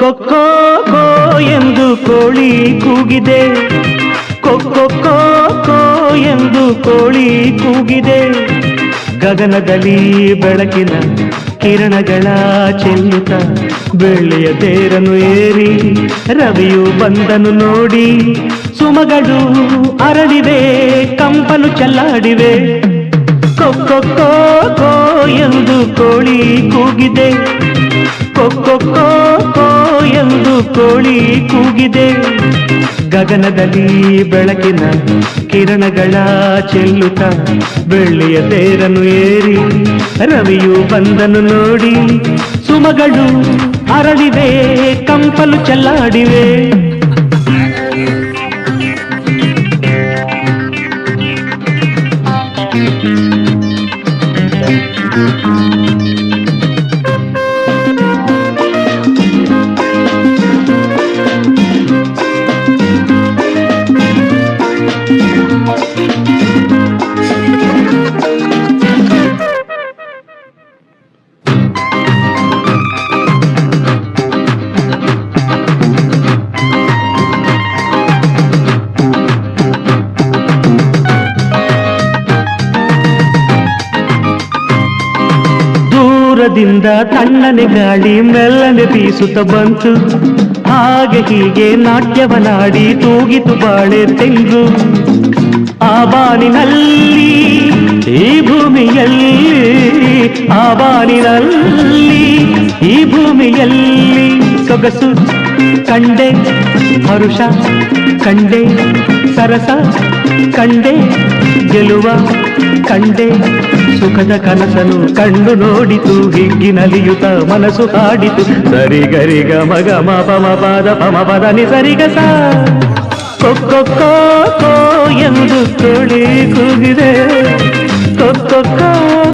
ಕೊಕ್ಕೊ ಎಂದು ಕೋಳಿ ಕೂಗಿದೆ, ಕೊಕ್ಕೊ ಎಂದು ಕೋಳಿ ಕೂಗಿದೆ. ಗಗನದಲ್ಲಿ ಬೆಳಕಿನ ಕಿರಣಗಳ ಚೆಲ್ಲುತ್ತ ಬೆಳ್ಳಿಯ ತೇರನ್ನು ಏರಿ ರವಿಯು ಬಂದನು ನೋಡಿ. ಸುಮಗಳು ಅರಳಿವೆ, ಕಂಪನು ಚೆಲ್ಲಾಡಿವೆ. ಕೊಕ್ಕೊ ಎಂದು ಕೋಳಿ ಕೂಗಿದೆ, ಕೊಕ್ಕೊ ಎಂದು ಕೋಳಿ ಕೂಗಿದೆ. ಗಗನದಲ್ಲಿ ಬೆಳಕಿನ ಕಿರಣಗಳ ಚೆಲ್ಲುತ್ತ ಬೆಳ್ಳಿಯ ತೇರನ್ನು ಏರಿ ರವಿಯು ಬಂದನು ನೋಡಿ. ಸುಮಗಳು ಅರಳಿವೆ, ಕಂಪಲು ಚೆಲ್ಲಾಡಿವೆ. ದೂರದಿಂದ ತಣ್ಣನೆ ಗಾಳಿ ಮೆಲ್ಲನೆ ಬೀಸುತ್ತ ಬಂತು. ಹಾಗೆ ಹೀಗೆ ನಾಟ್ಯವನಾಡಿ ತೂಗಿತು ಬಾಳೆ ತೆಂಗು. ಆ ಬಾನಿನಲ್ಲಿ ಈ ಭೂಮಿಯಲ್ಲಿ, ಆ ಬಾನಿನಲ್ಲಿ ಈ ಭೂಮಿಯಲ್ಲಿ ಸೊಗಸು ಕಂಡೆ, ಹರುಷ ಕಂಡೆ, ಸರಸ ಕಂಡೆ, ಗೆಲುವ ಕಂಡೆ. ಸುಖದ ಕನಸನು ಕಂಡು ನೋಡಿತು, ಹಿಗ್ಗಿನಲಿಯುತ ಮನಸ್ಸು ಹಾಡಿತು. ಸರಿ ಗರಿ ಗ ಮಗ ಮ ಪಮ ಪದ ಪಮ ಪದ ನಿ ಸರಿ ಗ ಸ. ಕೊಕ್ಕೊ ಎಂದು ಕೋಳಿ ಕೂಗಿದೆ.